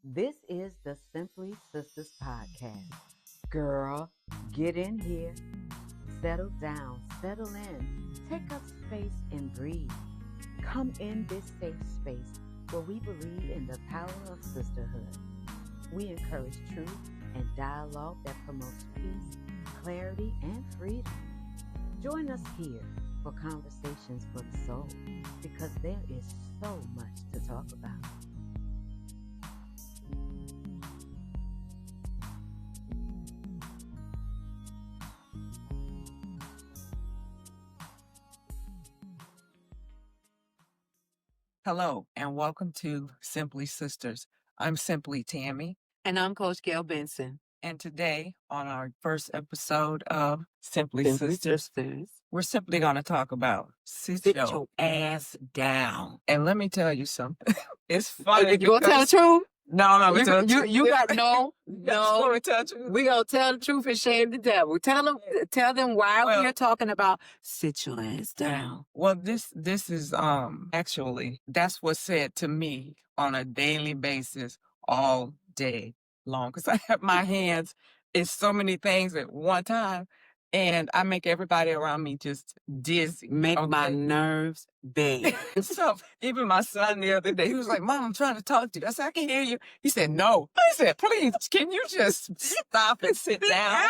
This is the Simply Sisters podcast. Girl, get in here, settle down, settle in, take up space and breathe. Come in this safe space where we believe in the power of sisterhood. We encourage truth and dialogue that promotes peace, clarity, and freedom. Join us here for conversations for the soul because there is so much to talk about. Hello, and welcome to Simply Sisters. I'm Simply Tammy, And I'm Coach Gail Benson. and today on our first episode of Simply Simply Sisters, Sisters. we're simply going to talk about Sit Sitcho. your ass down. And let me tell you something. It's Oh, funny. you gonna tell the truth? No, I'm not gonna tell the You truth. got no. Let me tell the truth. We gonna tell the truth and shame the devil. Tell them why Well- we're talking about sit your ass down. Well, this is actually that's what's said to me on a daily basis all day long because I have my hands in so many things at one time, and I make everybody around me just dizzy. Make my okay? nerves bad. So even my son the other day, he was like, "Mom, I'm trying to talk to you." I said, "I can hear you." He said, "No." I said, "Please, can you just stop and sit down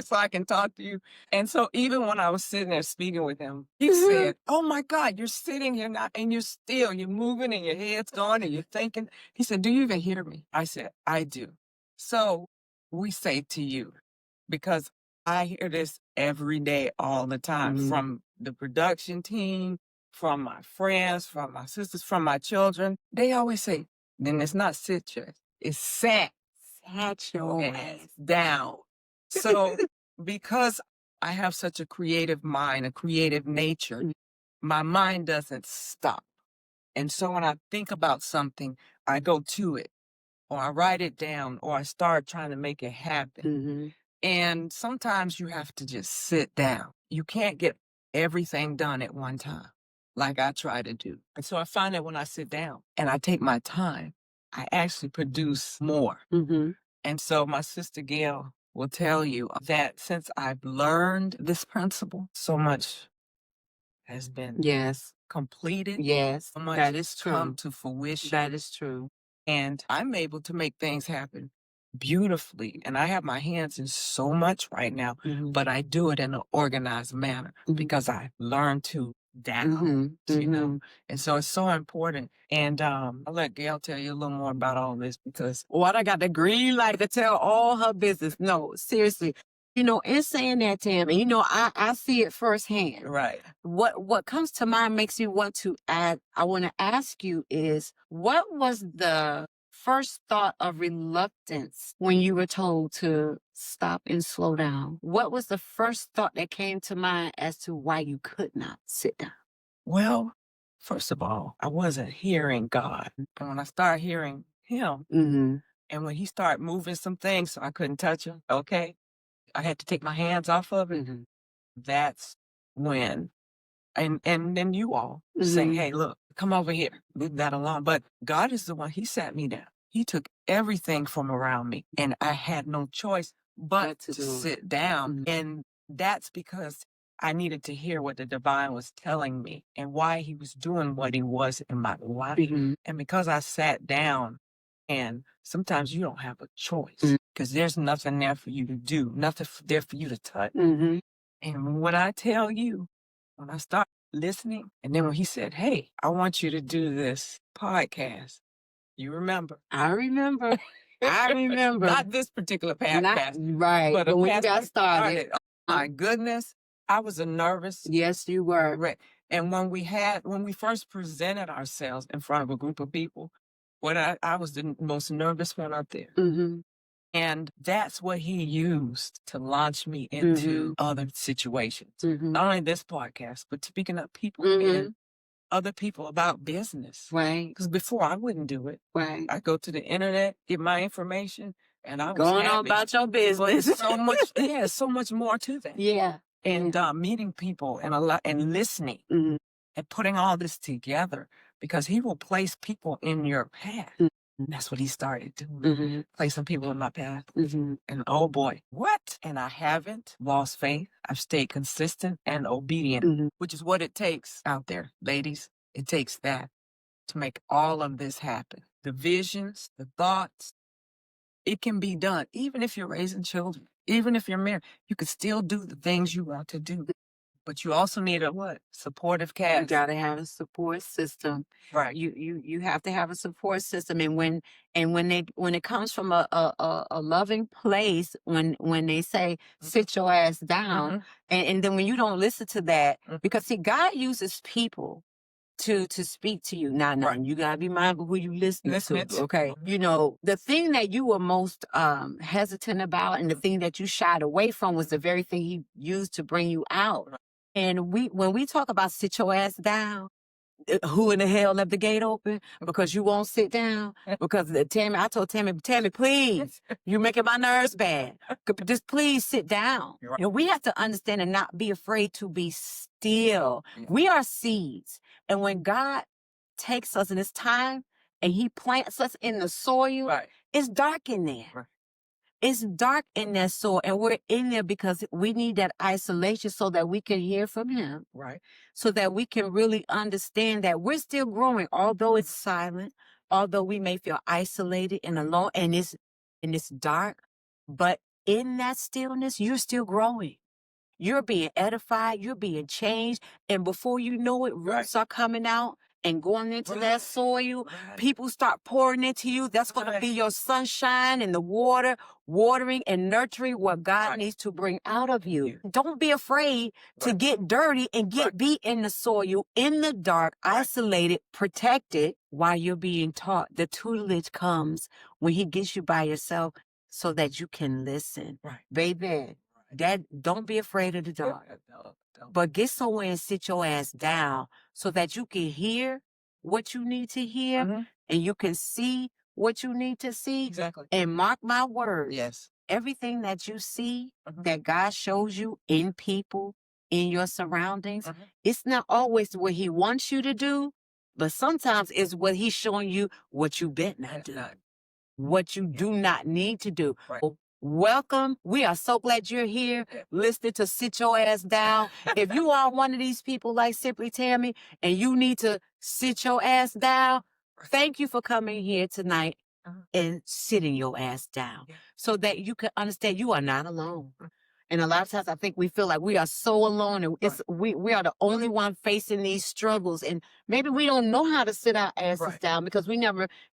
so I can talk to you?" And so even when I was sitting there speaking with him, he said, "Oh my God, you're sitting here now and you're moving and your head's going and you're thinking." He said, "Do you even hear me?" I said, "I do." So we say to you, because I hear this every day, all the time, Mhm. from the production team, from my friends, from my sisters, from my children. They always say, then it's not Sitcho, it's sat your ass down. So because I have such a creative mind, a creative nature, Mm. my mind doesn't stop. And so when I think about something, I go to it, or I write it down, or I start trying to make it happen. Mm-hmm. And sometimes you have to just sit down. You can't get everything done at one time, like I try to do. And so I find that when I sit down and I take my time, I actually produce more. Mm-hmm. And so my sister Gail will tell you that since I've learned this principle, so much has been Yes. completed. Yes. So much That has is true. come to fruition. That is true. And I'm able to make things happen beautifully. And I have my hands in so much right now, Mm-hmm. but I do it in an organized manner Mhm. because I learned to down, Mm-hmm. you know. And so it's so important. And I'll let Gail tell you a little more about all this because What I got the green light to tell all her business. No, seriously. In saying that, Tammy, I see it firsthand. right. What comes to mind makes me want to add, I want to ask you is, what was the first thought of reluctance when you were told to stop and slow down? What was the first thought that came to mind as to why you could not sit down? Well, first of all, I wasn't hearing God. And when I started hearing him, Mm-hmm. and when he started moving some things so I couldn't touch him, okay, I had to take my hands off of it. Mm-hmm. That's when, and then you all say, Mhm. "Hey, look, come over here, leave that alone." But God is the one, he sat me down. He took everything from around me and I had no choice but to do it. sit down. Mhm. And that's because I needed to hear what the divine was telling me and why he was doing what he was in my life. Mhm. And because I sat down, and sometimes you don't have a choice Mm. because there's nothing there for you to do, nothing there for you to touch. Mhm. And when I tell you, when I start listening, and then when he said, "Hey, I want you to do this podcast," you remember? I remember. I remember. Not this particular Not podcast, right. but But a when you past got that started, Oh my goodness, I was a nervous yes, you were. wreck. And when we first presented ourselves in front of a group of people, I was the most nervous one up there. Mm-hmm. And that's what he used to launch me into other situations. Mm-hmm. Not only this podcast, but speaking up people Mhm. and other people about business. Right. Because before I wouldn't do it. Right. I go to the internet, get my information, and I was Going on happy. about your But business. there's so much, so much more to that. Yeah. And meeting people and listening Mhm. and putting all this together because he will place people in your path. Mhm. That's what he started doing. Mm-hmm. Play some people in my path. Mm-hmm. And oh boy, what? And I haven't lost faith. I've stayed consistent and obedient, Mm-hmm. which is what it takes out there, ladies. It takes that to make all of this happen. The visions, the thoughts, it can be done. Even if you're raising children, even if you're married, you can still do the things you want to do. But you also need a what? Supportive You cast. gotta have a support system. Right. You have to have a support system, and when it comes from a loving place, when they say sit your ass down, Mhm. and then when you don't listen to that, Mhm. because see, God uses people to speak to you. Now, Right. you gotta be mindful who you listening Listening to. to. Okay, you know the thing that you were most hesitant about, and the thing that you shied away from, was the very thing He used to bring you out. Right. And when we talk about sit your ass down, who in the hell left the gate open because you won't sit down? Because Tammy, I told Tammy, please, you're making my nerves bad. Just please sit down. You're right. You know, we have to understand and not be afraid to be still. Yeah. We are seeds. And when God takes us in His time and He plants us in the soil, Right. it's dark in there. Right. It's dark in that soul, and we're in there because we need that isolation so that we can hear from Him, Right. so that we can really understand that we're still growing, although it's silent, although we may feel isolated and alone, and it's dark, but in that stillness, you're still growing. You're being edified, you're being changed, and before you know it, roots are coming out and going into that soil. Right. People start pouring into you. That's going to be your sunshine and the water, watering and nurturing what God needs to bring out of you. Don't be afraid to get dirty and be in the soil, in the dark, isolated, protected, while you're being taught. The tutelage comes when He gets you by yourself so that you can listen. Right. Baby, don't be afraid of the dark, but get somewhere and sit your ass down so that you can hear what you need to hear, Mhm. and you can see what you need to see. Exactly. And mark my words, Yes. everything that you see, Mhm. that God shows you in people, in your surroundings, Mhm. it's not always what He wants you to do, but sometimes it's what He's showing you what you bet not do, what you do not need to do. Right. Welcome. We are so glad you're here listening to Sit Your Ass Down. If you are one of these people like Simply Tammy and you need to sit your ass down, thank you for coming here tonight and sitting your ass down so that you can understand you are not alone. And a lot of times I think we feel like we are so alone, and we are the only one facing these struggles. And maybe we don't know how to sit our asses down because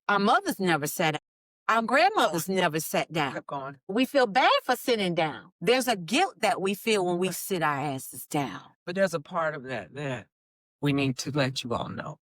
our mothers never sat down. Our grandmothers never sat down. Kept going. We feel bad for sitting down. There's a guilt that we feel when we sit our asses down. But there's a part of that we need to let you all know.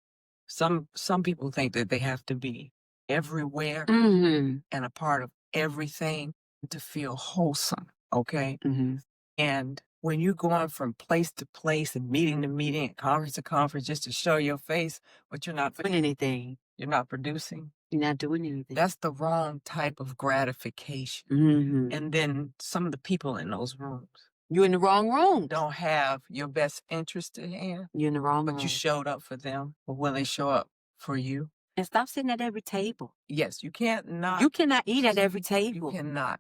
Some people think that they have to be everywhere Mm-hmm. and a part of everything to feel wholesome. Okay. Mm-hmm. And when you're going from place to place and meeting to meeting and conference to conference just to show your face, but you're not Doing anything. You're not producing. You're not doing anything. That's the wrong type of gratification. Mm-hmm. And then some of the people in those rooms You're in the wrong room. don't have your best interest at hand, You're in the wrong room. but you showed up for them. But will they show up for you? And stop sitting at every table. Yes, you cannot. You cannot eat at every table. You cannot.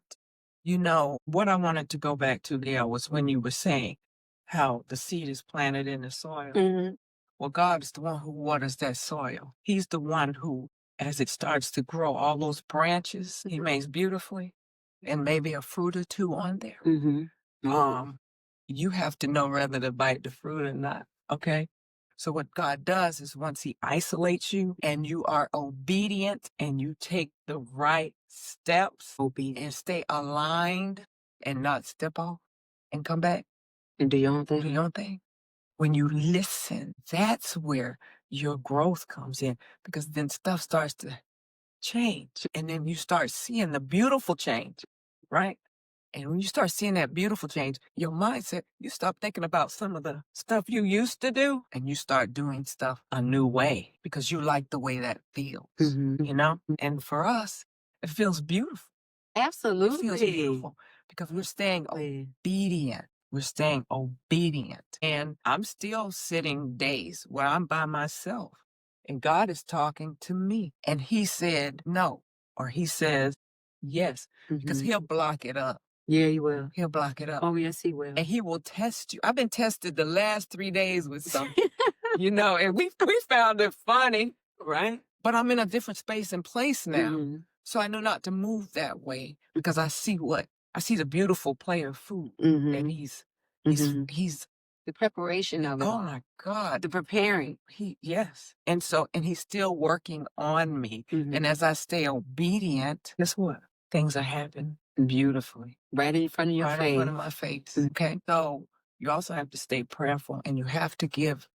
You know, what I wanted to go back to there was when you were saying how the seed is planted in the soil. Mm-hmm. Well, God is the one who waters that soil. He's the one who, as it starts to grow, all those branches, He makes beautifully, and maybe a fruit or two on there. Mm-hmm. You have to know whether to bite the fruit or not, okay? So what God does is once He isolates you and you are obedient and you take the right steps and stay aligned and not step off and come back And do your own thing. do your own thing. When you listen, that's where your growth comes in, because then stuff starts to change. And then you start seeing the beautiful change, right? And when you start seeing that beautiful change, your mindset, you stop thinking about some of the stuff you used to do and you start doing stuff a new way because you like the way that feels, you know? And for us, it feels beautiful. Absolutely. It feels beautiful because we're staying obedient. We're staying obedient. And I'm still sitting days where I'm by myself and God is talking to me. And he said no, or he says yes, because he'll block it up. Yeah, he will. He'll block it up. Oh, yes, he will. And he will test you. I've been tested the last 3 days with something, and we found it funny, Right? but I'm in a different space and place now. Mhm. So I know not to move that way because I see the beautiful play of food, Mhm. and he's The preparation of it. oh my God, The preparing. yes. And he's still working on me. Mhm. And as I stay obedient, guess what? Things are happening beautifully. Right in front of your Right in face. front of my face. Okay. So you also have to stay prayerful, and you have to give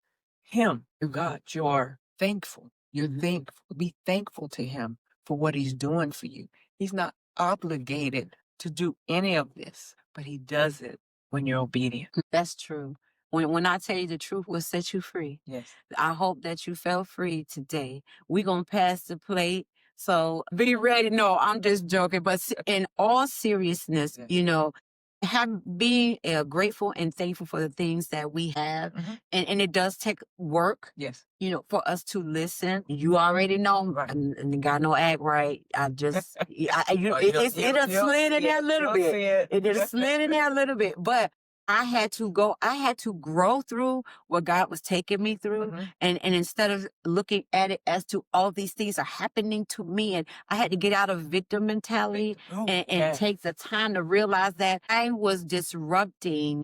him, God, you're thankful. You're thankful. Be thankful to him for what he's doing for you. He's not obligated to do any of this, but he does it when you're obedient. That's true. When I tell you the truth will set you free. Yes. I hope that you felt free today. We're going to pass the plate. So be ready. No, I'm just joking. But in all seriousness, Yes. being grateful and thankful for the things that we have. And it does take work. Yes. For us to listen. You already know, Right. and got no act right. I just, it slid in there a little bit. It just slid in there a little bit. But I had to grow through what God was taking me through. And instead of looking at it as to all these things are happening to me, and I had to get out of victim mentality and take the time to realize that I was disrupting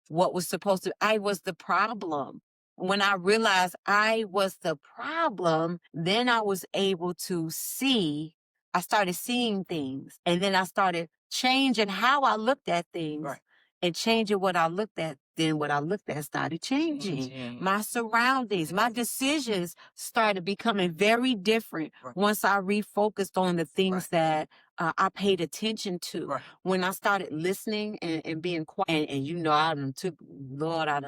what was supposed to, I was the problem. When I realized I was the problem, then I was able to I started seeing things, and then I started changing how I looked at things. Right. And changing what I looked at, then what I looked at started changing. My surroundings, my decisions started becoming very different once I refocused on the things that I paid attention to. Right. When I started listening and being quiet, and I done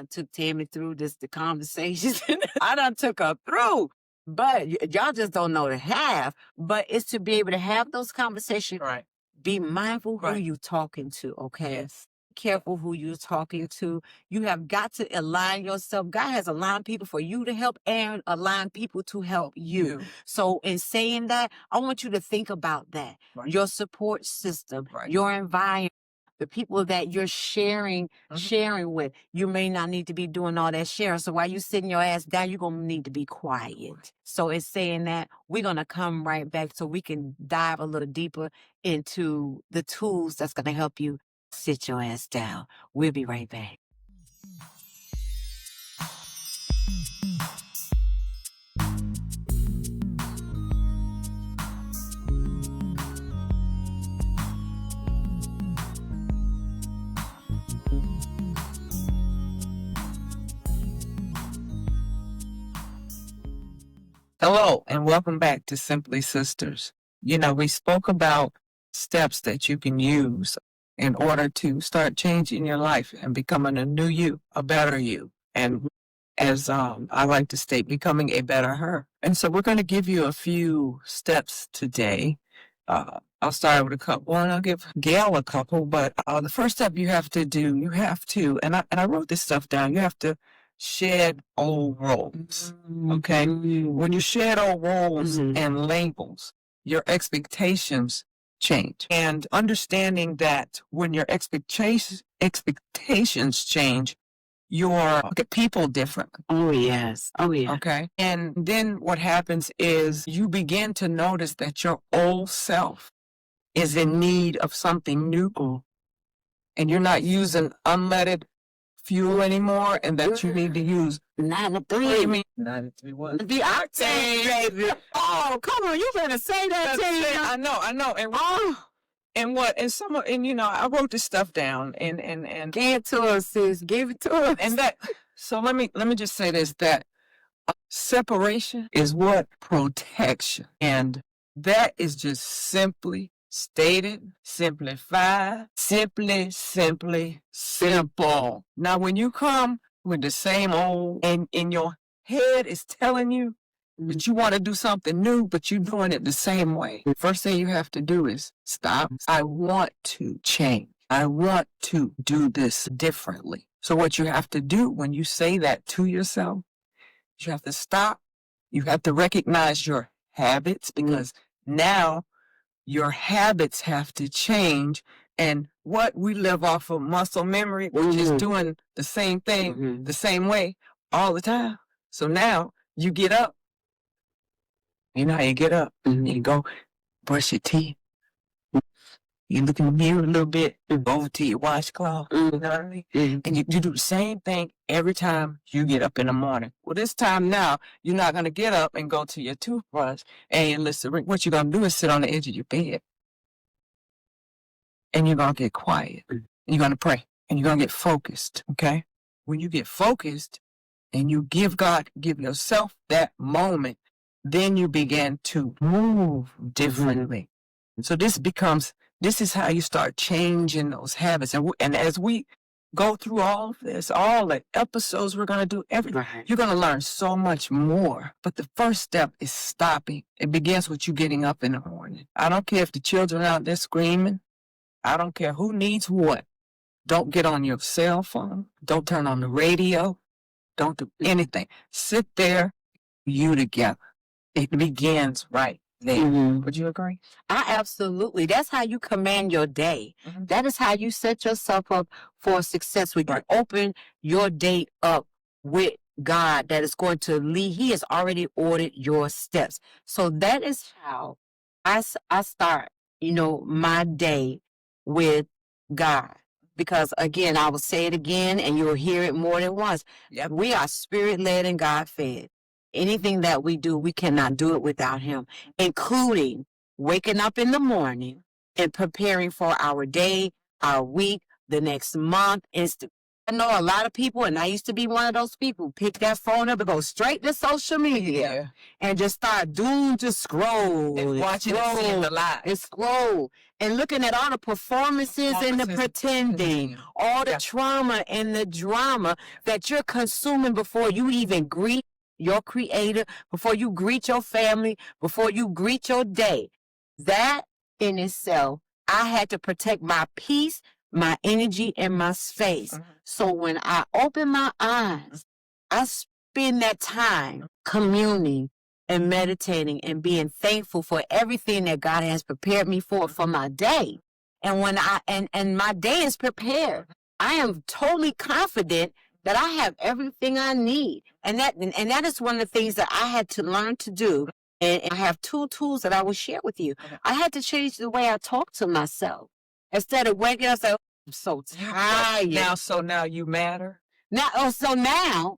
took Tammy through the conversations. I done took her through. But y'all just don't know the half. But it's to be able to have those conversations. Right. Be mindful who you talking to, okay? Yes. Careful who you're talking to. You have got to align yourself. God has aligned people for you to help and align people to help you. So in saying that, I want you to think about that. Right. Your support system, your environment, the people that you're sharing with. You may not need to be doing all that sharing. So while you sitting your ass down, you're going to need to be quiet. So in saying that, we're going to come right back so we can dive a little deeper into the tools that's going to help you sit your ass down. We'll be right back. Hello, and welcome back to Simply Sisters. We spoke about steps that you can use in order to start changing your life and becoming a new you, a better you. And as I like to state, becoming a better her. And so we're going to give you a few steps today. I'll start with a couple, and I'll give Gail a couple. But the first step you have to do, and I wrote this stuff down, you have to shed old roles. Okay? When you shed old roles and labels, your expectations change. And understanding that when your expectations change, you look at people differently. Oh, yes. Oh, yeah. Okay. And then what happens is you begin to notice that your old self is in need of something new. And you're not using unleaded fuel anymore, and that you need to use 93. 93 what? The octane, baby. Oh, come on, you better say that to me. I know. And I wrote this stuff down and Give it to us, sis. Give it to us. And so let me just say this, that separation is what protects you. And that is just simply stated, simplified, simply simple. Now, when you come with the same old, and in your head is telling you that you want to do something new, but you're doing it the same way, the first thing you have to do is stop. I want to change. I want to do this differently. So what you have to do when you say that to yourself, you have to stop You have to recognize your habits because now your habits have to change. And what we live off of muscle memory, which is doing the same thing the same way all the time. So now you get up. You know how you get up? You go brush your teeth. You look in the mirror a little bit, go over to your washcloth, you know what I mean? And you do the same thing every time you get up in the morning. Well, this time now, you're not going to get up and go to your toothbrush and listen. What you're going to do is sit on the edge of your bed. And you're going to get quiet. And you're going to pray. And you're going to get focused, okay? When you get focused and you give yourself that moment, then you begin to move differently. So this is how you start changing those habits. And as we go through all of this, all the episodes we're going to do, you're going to learn so much more. But the first step is stopping. It begins with you getting up in the morning. I don't care if the children are out there screaming. I don't care who needs what. Don't get on your cell phone. Don't turn on the radio. Don't do anything. Sit there, you together. It begins right there. Would you agree? Absolutely. That's how you command your day. That is how you set yourself up for success. When you open your day up with God that is going to lead. He has already ordered your steps. So that is how I start, my day with God. Because again, I will say it again and you'll hear it more than once. Yep. We are spirit-led and God-fed. Anything that we do, we cannot do it without him, including waking up in the morning and preparing for our day, our week, the next month. I know a lot of people, and I used to be one of those people, pick that phone up and go straight to social media and just start doom to scroll. And watching the live. And scroll. And looking at all the performances and the pretending, all the trauma and the drama that you're consuming before you even greet your creator, before you greet your family, before you greet your day. That in itself, I had to protect my peace, my energy, and my space. So when I open my eyes, I spend that time communing and meditating and being thankful for everything that God has prepared me for my day. And when and my day is prepared, I am totally confident that I have everything I need. And that is one of the things that I had to learn to do. And I have 2 tools that I will share with you. I had to change the way I talk to myself. Instead of waking up, I'm so tired. Now you matter. Now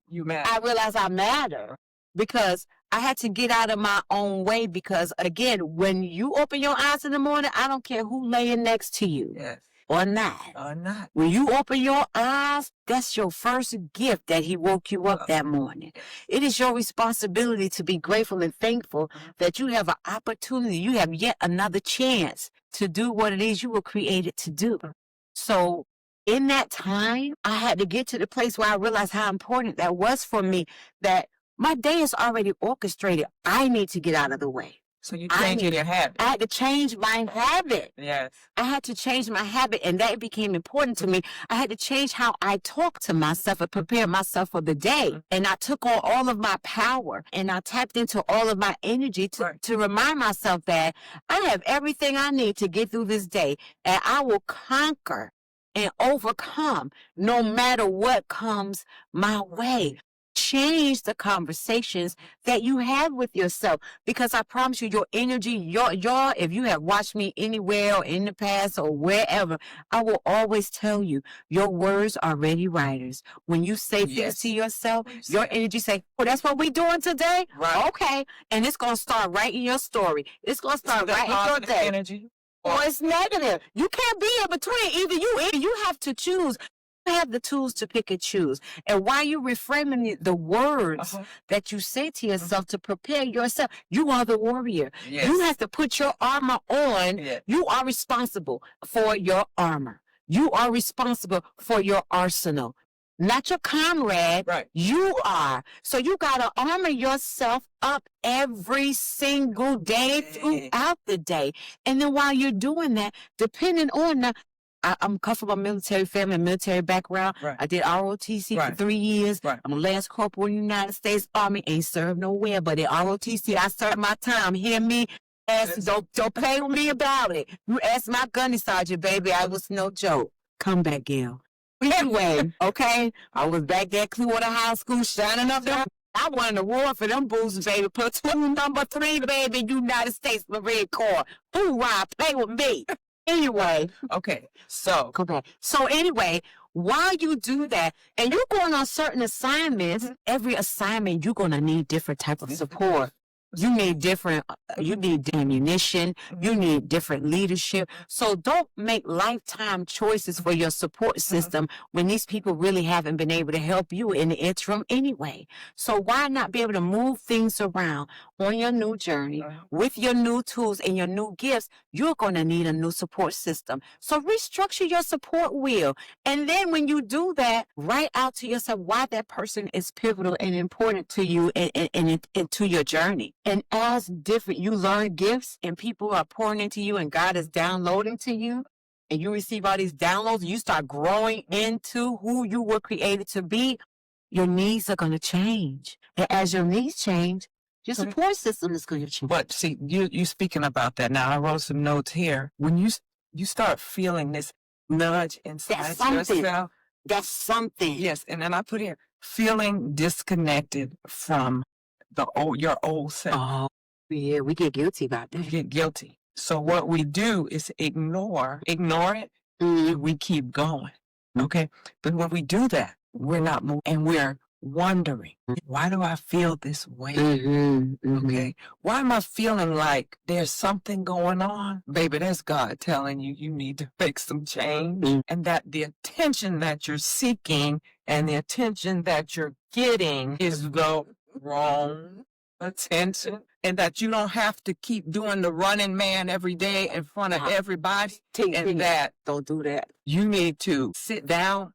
You matter. I realize I matter because I had to get out of my own way. Because again, when you open your eyes in the morning, I don't care who laying next to you. Yes. Or not. When you open your eyes, that's your first gift that he woke you up that morning. It is your responsibility to be grateful and thankful that you have an opportunity. You have yet another chance to do what it is you were created to do. So in that time, I had to get to the place where I realized how important that was for me, that my day is already orchestrated. I need to get out of the way. So you changing your habit. I had to change my habit. Yes. I had to change my habit, and that became important to me. I had to change how I talk to myself and prepare myself for the day. And I took on all of my power, and I tapped into all of my energy to remind myself that I have everything I need to get through this day, and I will conquer and overcome no matter what comes my way. Change the conversations that you have with yourself, because I promise you, your energy, your if you have watched me anywhere or in the past or wherever, I will always tell you, your words are ready writers. When you say things to yourself, your energy say, "Oh, that's what we doing today." Right. Okay, and it's gonna start right in your story. It's gonna start right in your day. Energy. Or it's negative. You can't be in between. Either you have to choose. You have the tools to pick and choose. And while you're reframing the words that you say to yourself to prepare yourself, you are the warrior. Yes. You have to put your armor on. Yes. You are responsible for your armor. You are responsible for your arsenal. Not your comrade. Right. You are. So you got to armor yourself up every single day throughout the day. And then while you're doing that, depending on I'm cut from a military family, military background. Right. I did ROTC for Right. 3 years. Right. I'm a lance corporal in the United States Army. Ain't served nowhere, but at ROTC, I served my time. Hear me? Don't play with me about it. You ask my gunny sergeant, baby. I was no joke. Come back, Gail. Anyway, okay? I was back there at Clearwater High School shining up there. I won an award for them boozers, baby. Platoon number 3, baby, United States Marine Corps. Hoorah, play with me. Anyway. Okay, so. Go back. So anyway, while you do that, and you're going on certain assignments, every assignment, you're going to need different type of support. You need different, you need ammunition, you need different leadership. So don't make lifetime choices for your support system when these people really haven't been able to help you in the interim anyway. So why not be able to move things around on your new journey with your new tools and your new gifts? You're going to need a new support system. So restructure your support wheel. And then when you do that, write out to yourself why that person is pivotal and important to you and to your journey. And as different, you learn gifts and people are pouring into you and God is downloading to you and you receive all these downloads, you start growing into who you were created to be, your needs are going to change. And as your needs change, your support system is going to change. But see, you speaking about that now. I wrote some notes here. When you start feeling this nudge inside yourself. That's something. Yes, and then I put here, feeling disconnected from your old self. Oh, yeah, we get guilty about that. We get guilty. So what we do is ignore it, we keep going. Okay? But when we do that, we're not moving and we're wondering, why do I feel this way? Okay? Why am I feeling like there's something going on? Baby, that's God telling you need to make some change. And that the attention that you're seeking and the attention that you're getting is the wrong attention, and that you don't have to keep doing the running man every day in front of everybody, that don't do that. You need to sit down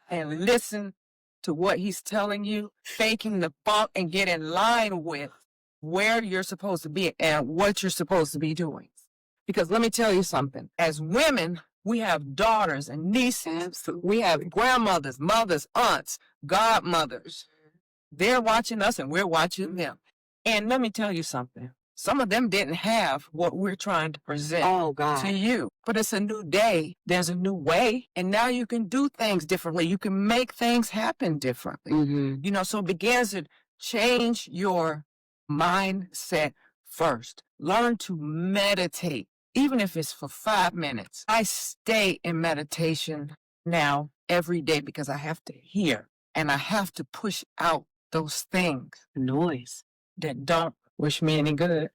and listen to what he's telling you, faking the funk, and get in line with where you're supposed to be and what you're supposed to be doing. Because let me tell you something, as women, we have daughters and nieces, we have grandmothers, mothers, aunts, godmothers. They're watching us and we're watching them. And let me tell you something. Some of them didn't have what we're trying to present to you. But it's a new day. There's a new way. And now you can do things differently. You can make things happen differently. You know, so it begins to change your mindset first. Learn to meditate, even if it's for 5 minutes. I stay in meditation now every day because I have to hear and I have to push out those things, noise that don't wish me any good.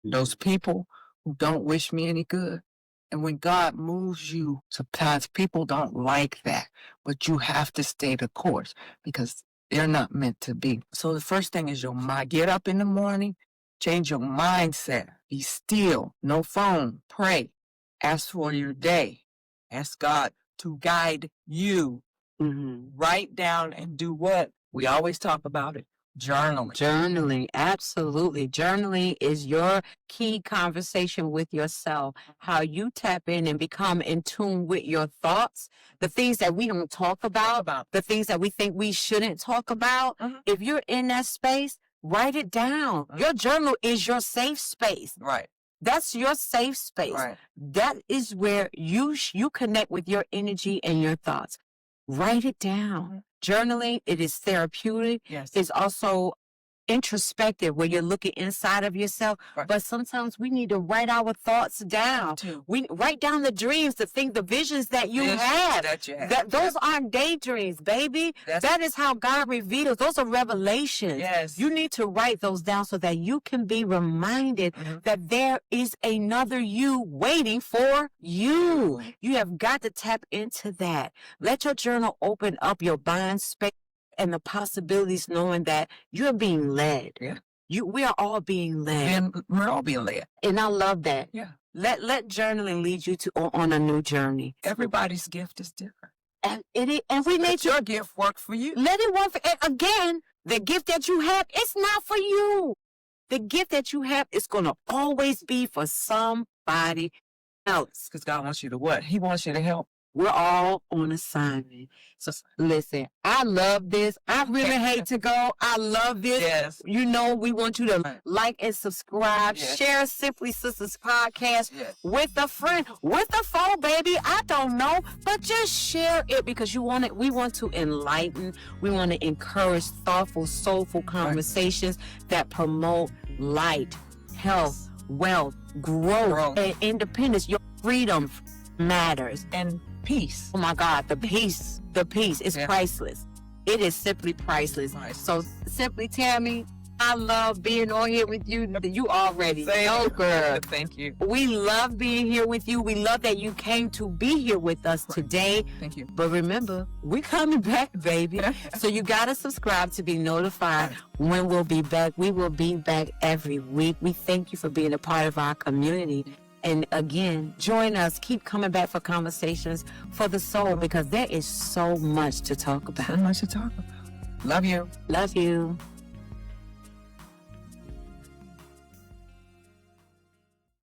Those people who don't wish me any good. And when God moves you to paths, people don't like that, but you have to stay the course because they're not meant to be. So the first thing is your mind. Get up in the morning, change your mindset, be still, no phone, pray, ask for your day, ask God to guide you. Write down and do what? We always talk about it. Journaling. Journaling, absolutely. Journaling is your key conversation with yourself, how you tap in and become in tune with your thoughts, the things that we don't talk about, the things that we think we shouldn't talk about. If you're in that space, write it down. Your journal is your safe space. Right. That's your safe space. Right. That is where you connect with your energy and your thoughts. Write it down. Journaling, it is therapeutic. Yes. It's also introspective where you're looking inside of yourself. Right. But sometimes we need to write our thoughts down. We write down the dreams, the visions that you have. Those aren't daydreams, baby. That is how God reveals. Those are revelations. Yes. You need to write those down so that you can be reminded that there is another you waiting for you. You have got to tap into that. Let your journal open up your mind space and the possibilities, knowing that you're being led. Yeah. We are all being led. And we're all being led. And I love that. Yeah. Let journaling lead you on a new journey. Everybody's gift is different. And we need your gift work for you. Let it work for again. The gift that you have, it's not for you. The gift that you have is gonna always be for somebody else. Because God wants you to what? He wants you to help. We're all on assignment. So listen, I love this. I really hate to go. I love this. Yes. You know, we want you to like and subscribe. Yes. Share Simply Sisters podcast Yes. with a friend, with a phone, baby. I don't know, but just share it because you want it. We want to enlighten. We want to encourage thoughtful, soulful conversations that promote light, health, wealth, growth, and independence. Your freedom matters. And peace. Oh my God, the peace is priceless. It is simply priceless. Nice. So Simply Tammy, I love being on here with you. You already know, girl. Thank you. We love being here with you. We love that you came to be here with us today. Thank you. But remember, we're coming back, baby. So you got to subscribe to be notified when we'll be back. We will be back every week. We thank you for being a part of our community. And again, join us. Keep coming back for conversations for the soul because there is so much to talk about. So much to talk about. Love you. Love you.